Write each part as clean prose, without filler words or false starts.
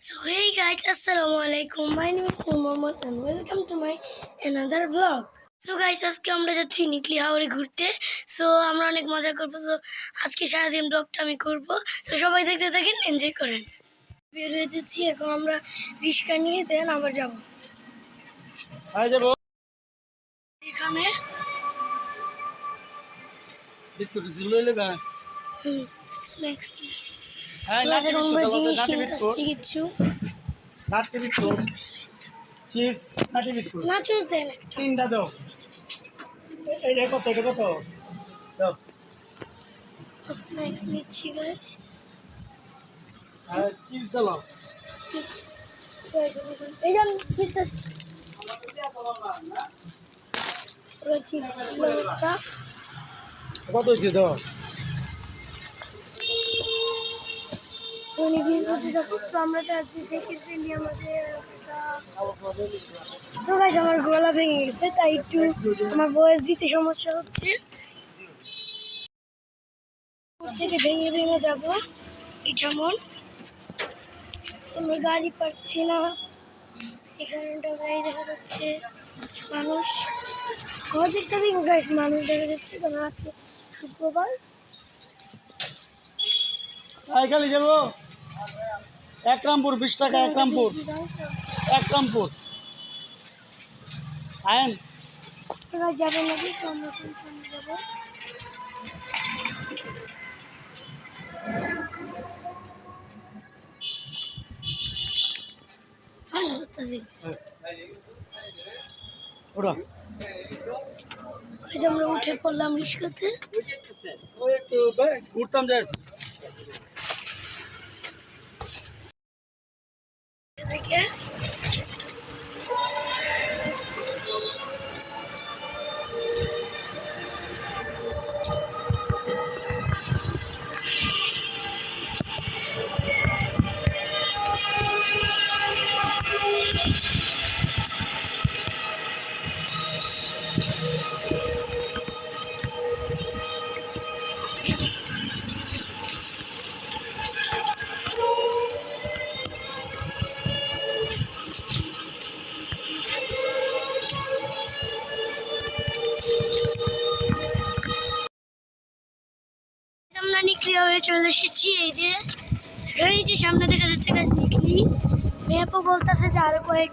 So hey guys, assalamualaikum. My name is Muhammad and welcome to my another vlog. So guys, আজকে আমরা যাচ্ছি নিকলি হাওরে ঘুরতে। So আমরা অনেক মজা করবো। সো আজকে সারাদিন ব্লগটা আমি করব। তো সবাই দেখতে থাকেন, এনজয় করেন। বের হয়ে যাচ্ছি, এখন আমরা রিক্সা নিয়ে দেন আবার যাব। এখানে বিস্কুট লইলে বা স্ন্যাক্স হ্যাঁ আমরা জিনিস কিনতে আসছি কিছু। নাটি বিস্কুট চিপস নাটি বিস্কুট নাচোস দেন তিনটা দাও। এটা কত দাও। স্ন্যাক্স নিচ্ছি গাইস। আর চিপস দাও। চিপস এই যান চিপস চিপস কত হয়েছে দাও। আমার গলা ভেঙে গেছে, তাই একটু আমার বয়স দিতে সমস্যা হচ্ছে। থেকে ভেঙে ভেঙে যাবো যেমন আমরা গাড়ি পাচ্ছি না, এখানে গাড়ি দেখা যাচ্ছে, মানুষ ঘর দেখতে গাইস মানুষ দেখা যাচ্ছে। কারণ আজকে শুক্রবার। খালি যাবো একরামপুর 20 টাকা একরামপুর আইন এবার যাবো নাকি তো আমরা যাবো। আমরা উঠে পড়লাম রিক্সাতে। একটু ঘুরতাম যাই আমরা নিকলি হাওরে চলে এসেছি। এই যে সামনে দেখা যাচ্ছে গাছ নিকলি। ম্যাপও বলতেছে যে আরো কয়েক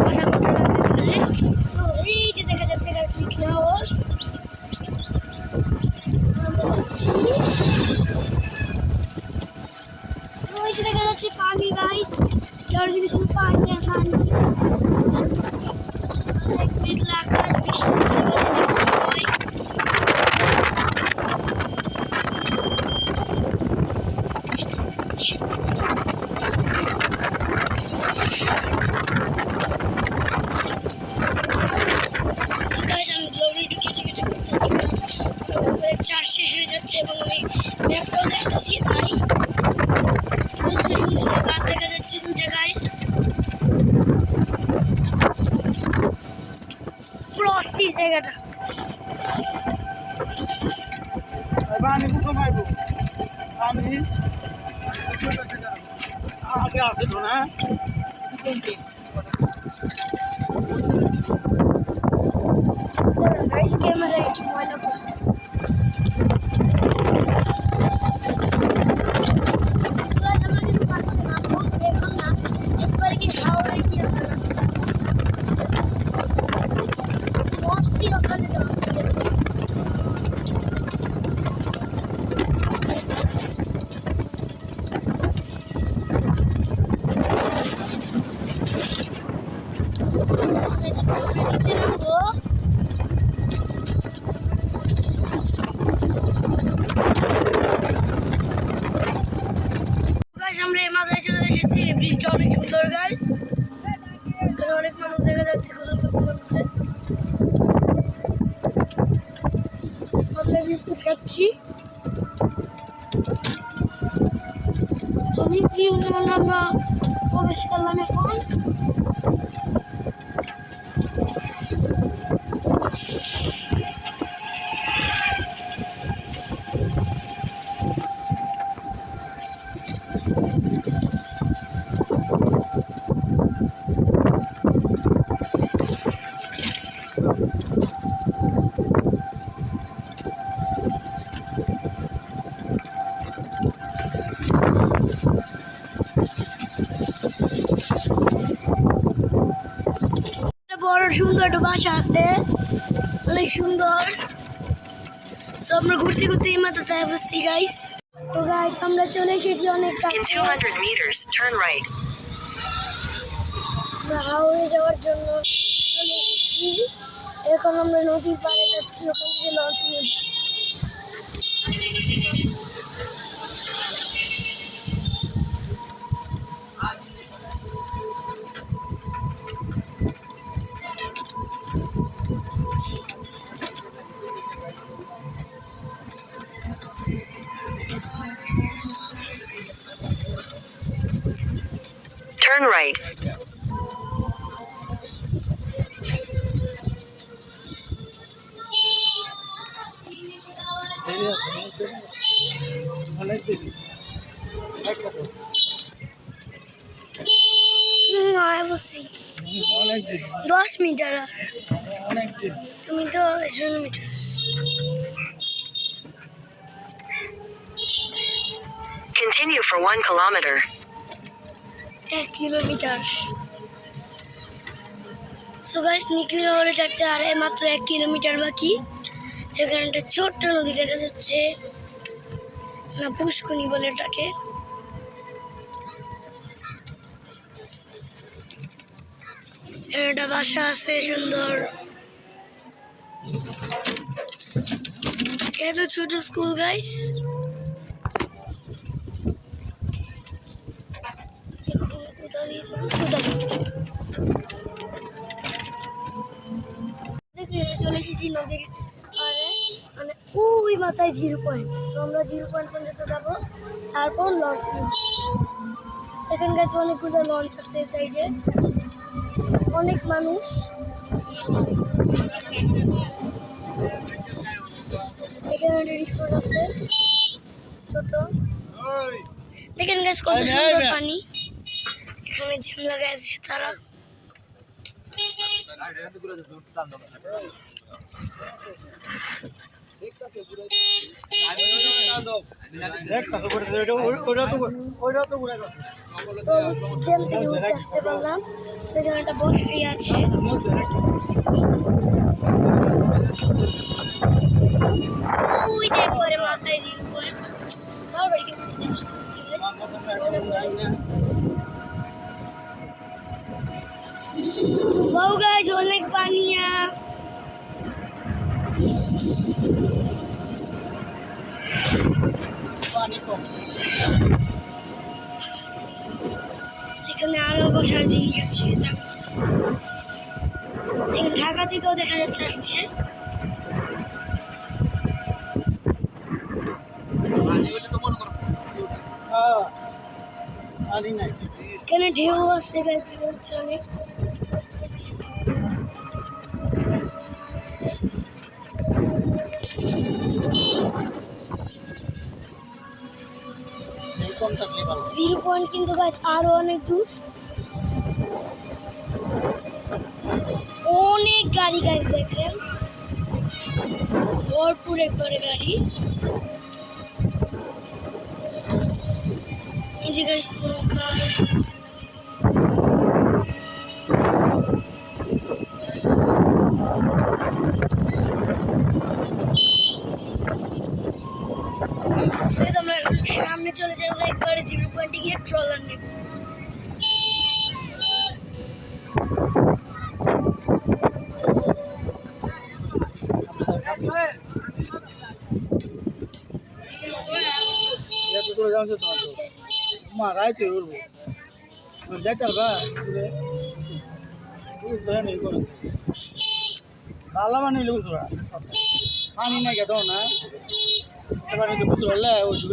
কথা বলতে লাগতে পারে। তো এই যে দেখা যাচ্ছে গাছ নিকলি হাওর। ওই যে দেখা যাচ্ছে পানি গাইস, চারিদিকে শুধু পানি আর পানি। অনেক মেঘলা আকাশ, বৃষ্টি হয়। চার্জ শেষ হয়ে যাচ্ছে এবং আমি ম্যাপটাও দেখতেছি, তাই গাছ দেখা যাচ্ছে দু জায়গায়। পুরো অস্থির জায়গাটা। আগে আসে তো না গাইস ক্যামেরা একটু ময়লা পড়ছে। আমরা কিন্তু পানিতে নামবো এখন না, একবারে কি হাওড়ে গিয়ে আমরা লঞ্চ দিয়ে ওখানে যাবো। নিচে নামবো। আমরা এই মাথায় চলে এসেছি। ব্রিজটা অনেক সুন্দর গাইস, এখানে অনেক মানুষ দেখা যাচ্ছে, গোসল করতে পারছে। আমরা বিস্কুট খাচ্ছি। আমরা প্রবেশ করলাম এখন। বড় সুন্দর একটা বাসা আছে, অনেক সুন্দর। সো আমরা ঘুরতে ঘুরতে এই মাত্র তাই বসছি গাইস। তো গাইস আমরা চলে এসেছি অনেক In কাছে। 200 meters, turn right. আমরা হাওড়ে যাওয়ার জন্য চলে এসেছি। এখন আমরা নদীর পাড়ে যাচ্ছি, ওখান থেকে লঞ্চ নেব। Turn right. অনেক বেশি বসছি অনেক দিন 10 মিটার, আর অনেক দিন তুমি তো 11 metre. Continue for 1 kilometer. 1 kilometre. So guys Nikli হাওড়ে যাতে আর মাত্র 1 কিলোমিটার বাকি। সেখানে একটা ছোট্ট নদী দেখা যাচ্ছে, না পুষ্কুনি বলে এটাকে। এখানে একটা বাসা আছে সুন্দর, এত ছোট স্কুল গাইস। চলে এসেছি নদীর পাড়ে, মানে ওই মাথায় জিরো পয়েন্ট। তো আমরা জিরো পয়েন্ট পর্যন্ত যাবো, তারপর লঞ্চ নিব। এখানে গেছে অনেকগুলো লঞ্চ আছে এই সাইডে, অনেক মানুষ। এখানে একটা রিসোর্ট আছে ছোট, দেখেন গাছ কত সুন্দর পানি। এখানে জিম লাগাই আছে তারা। জিম থেকে উঠে আসতে পারলাম, সেখানে একটা বসরি আছে। ওই যে একবারে মাথায় জিরো পয়েন্ট। বারবার কিন্তু wow guys, অনেক পানিয়া। এখানে আরো বসার জিনিস আছে, এখানে ঢাকা থেকেও দেখা যাচ্ছে আসছে। এখানে ঢেউ আসছে গাছ দেখা যাচ্ছে অনেক। জিরো পয়েন্ট কিন্তু গাছ আরো অনেক দূর, অনেক গাড়ি গাছ দেখেন, ভরপুর একবারে গাড়ি। এই যে গাছ নৌকা, আমরা এখন সামনে চলে যাবো, একবারে জিরো পয়েন্টে গিয়ে ট্রলার নেব। রাইতে উঠবো যাইতার ভালো মানে তোরা পানি না খেত না, এবার বুঝতে পারলে ওষুধ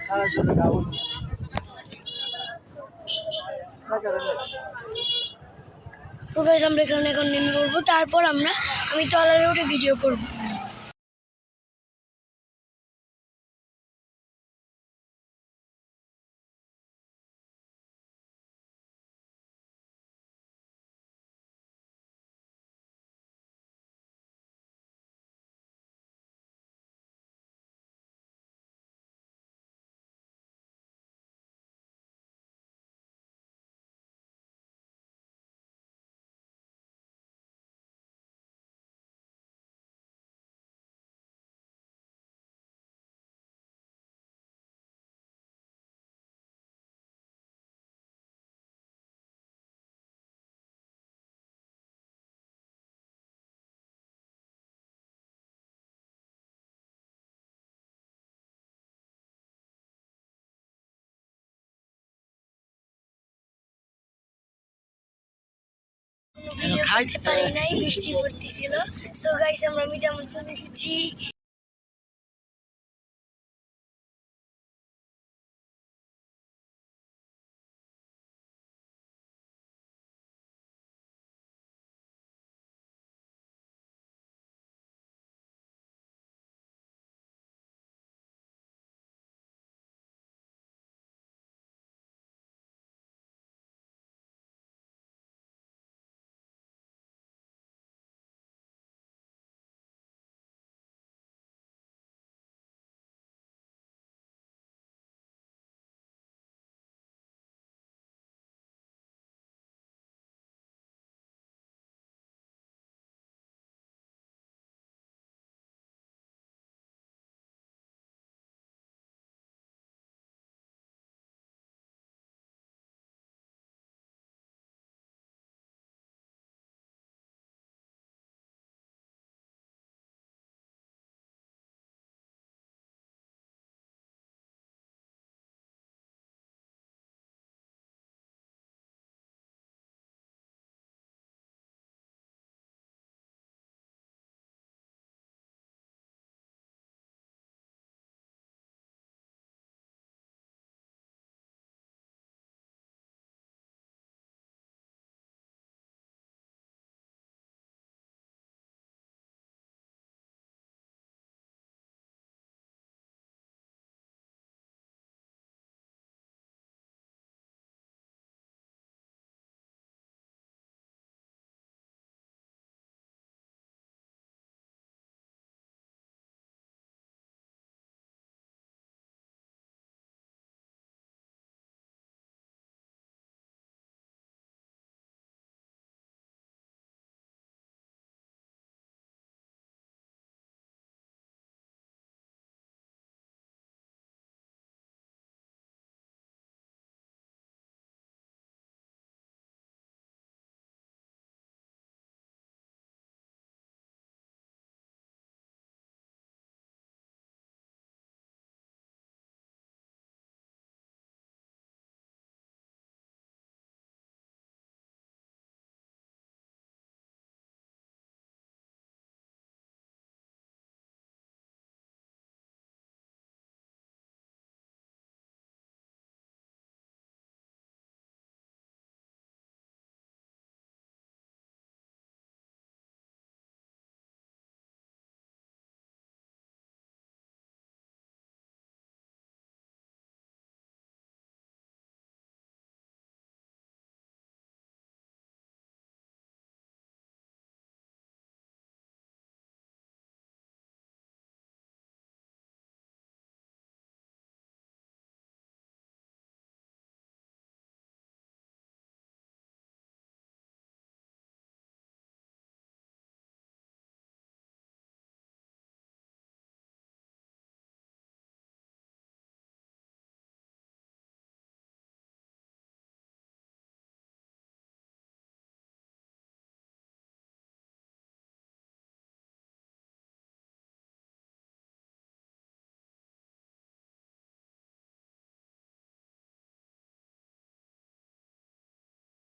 খাওয়ার জন্য খাবো। তো গাইস আমরা এখানে এখন নেমে পড়বো, তারপর আমি ট্রলারে উঠে ভিডিও করবো। যেতে পারি নাই, বৃষ্টি পড়তেছিল। সো গাইস আমরা মিটামো চলে এসেছি।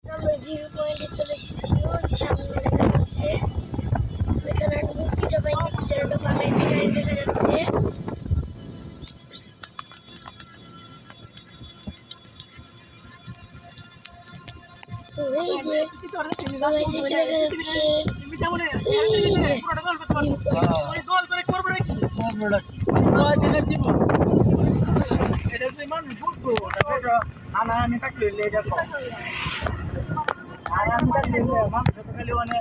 আমরা জিরো পয়েন্টে চলে এসেছি। ওই যে সামনে দেখা যাচ্ছে। সো এখানে মূর্তিটা বাইরে যেটা বানাইছে গাইস দেখা যাচ্ছে। সো এই যে দেখা যাচ্ছে। আমি থাকলে এটা আর আমি থাকলে মানুষ খালি মানে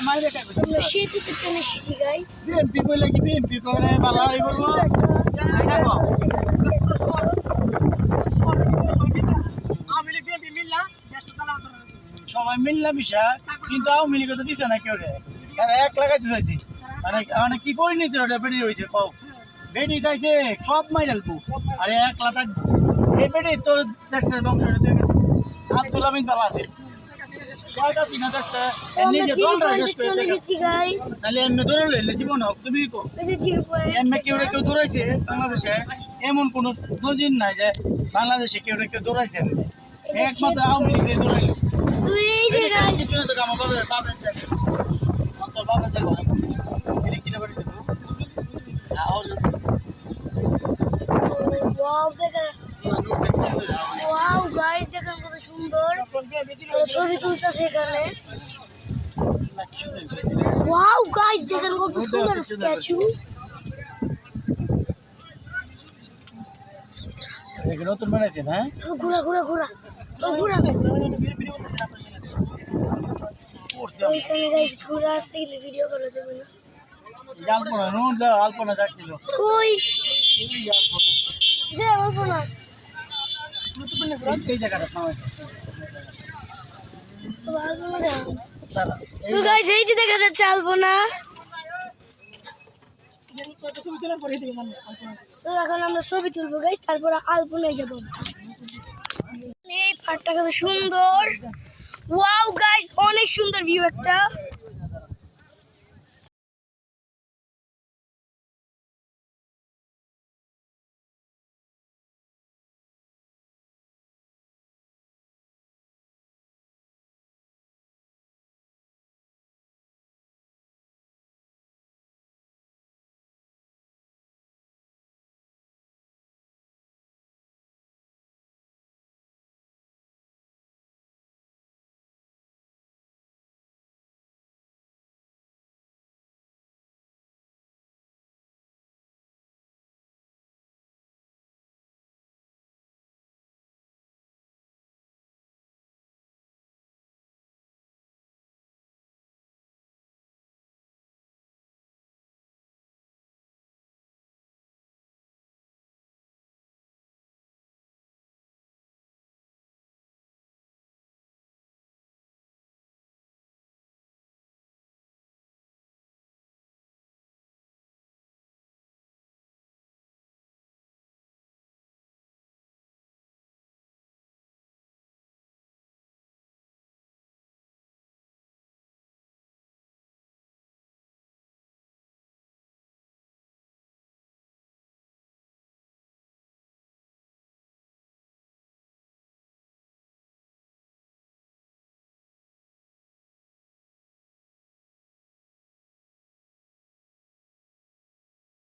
মাইরে খাইবে আমরা সেতুতে চলে এসেছি গাইস। বিএনপি কইলে কি বিএনপি করে ভালো হই করব দেখো সবাই মিললা মিশা কিন্তু আওয়ামী লীগ তো দিছে না কেউ রে এক লাগাইতে চাইছি মানে কি করি নিতে ওটা বেরিয়ে হয়েছে কও বেরিয়ে চাইছে সব মাইরালবো আরে একলা থাকবো এই বেরিয়ে তো দেশটা ধ্বংস হয়ে গেছে আব্দুল হামিদ ভালো আছে ছয়টা তিন দেশটা নিজে দলটা শেষ করে গেছি গাইস। তাহলে এমনি ধরে লইলে জীবন হোক তুমি কো এমনি কেউ দৌড়াইছে বাংলাদেশে এমন কোনো দোজিন নাই যে বাংলাদেশে কেউ দৌড়াইছে একমাত্র আওয়ামী লীগ দৌড়াইলো। সো এই যে গাইস কিছু না তো আমার বাবা যাবে তোর বাবা যাবে এটা কিনে বাড়িতে তো ওয়াও দেখেন ওয়াও গাইস দেখেন কত সুন্দর ছবি তুলতেছে এখানে ওয়াও গাইস দেখেন কত সুন্দর স্ট্যাচু নতুন বানাইছে না ঘুরা ঘুরা ঘুরা ঘুরা ওইখানে গাইস ঘুরা আসছে কিন্তু ভিডিও করা যাবে না আলপনা নুন দাও আলপনা যাচ্ছিল কই এই আলপনা যে অল্প না এই জায়গাটা পাওয়া যায় সো গাইস এই যে দেখা যাচ্ছে আলপনা সো এখন আমরা ছবি তুলবো গাইস তারপর আলপনায় যাব এই পার্কটা কত সুন্দর ওয়াও গাইস অনেক সুন্দর ভিউ একটা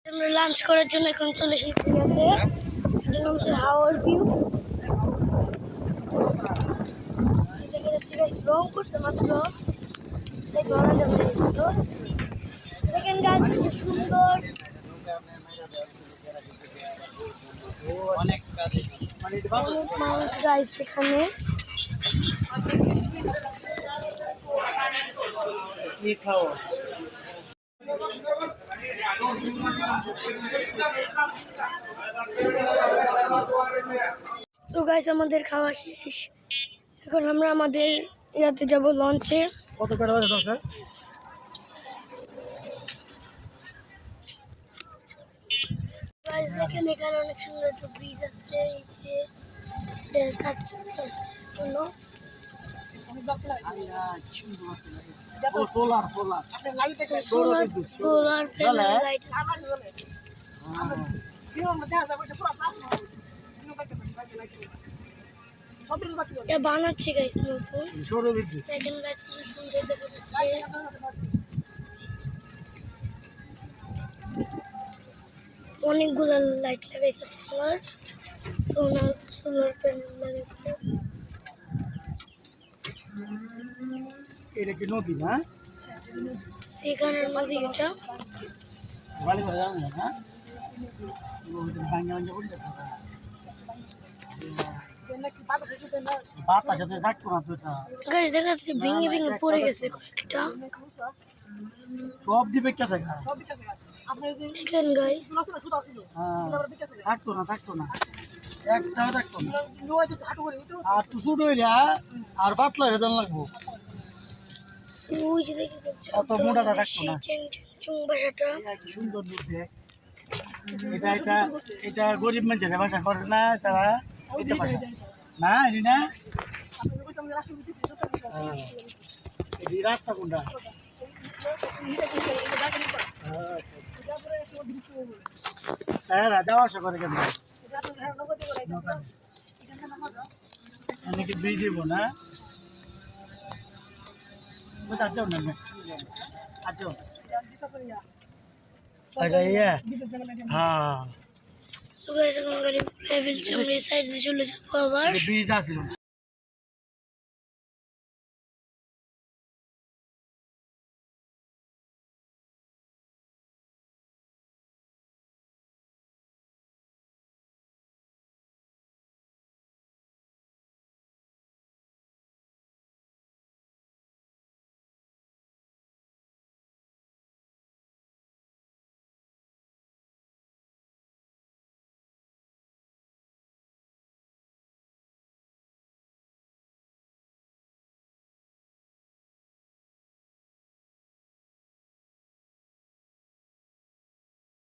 আমরা লাঞ্চ করার জন্য এখন চলে এসেছি ইয়াতে এটা নাম হচ্ছে হাওয়ার ভিউ দেখে যাচ্ছি গাইস রং করছে মাত্র তাই ধরা যাবে না কিন্তু দেখেন গাছ খুব সুন্দর অনেক কাজে মানে অনেক মানুষ গাইস এখানে কি খাও সো গাইস আমাদের খাওয়া শেষ এখন আমরা আমাদের ইয়াতে যাব লঞ্চে কত করে বাজে তো স্যার গাইস দেখেন এখানে অনেক সুন্দর একটা ব্রিজ আছে এই যে এর কাজ চলতেছে কোনো ও solar solar solar panel light এটা বানাচ্ছে গাইস নতুন সৌর বিদ্যুৎ দেখেন গাইস খুব সুন্দর দেখা যাচ্ছে অনেকগুলো লাইট লাগাইছে সোলার প্যানেল লাগাইছে এটা কি নদী না এখানের মধ্যে এটা ভালো করে জানো না ভাঙা ভাঙা পড়ে যাচ্ছে বাতাস সাথে থাকতো না তো এটা গাইস দেখা যাচ্ছে ভেঙে ভেঙে পড়ে গেছে কয়েকটা সব দিবে কে থাকে দেখেন গাইস থাকতো না একটাও থাকতো না আর তো শুট হইলা আর পাতলা হয়ে যান লাগবো সুই যে দেখে যাচ্ছে অত মোটাটা থাকতো না চুং ভাষাটা কি সুন্দর বুদ্ধি এটা এটা এটা গরিব মানুষের ভাষা করে না তারা এটা ভাষা না এটি না এটি রাস্তা কোনটা হ্যাঁ যাওয়া আসা করে কেন কি ব্রিজ দিব না বুঝতে আচ্ছা না আচ্ছা এটা ইয়ে হ্যাঁ তো গাইস এখন গাড়ি পুরো ফেলছি আমরা এই সাইড দিয়ে চলে যাবো আবার বিড়িটা ছিল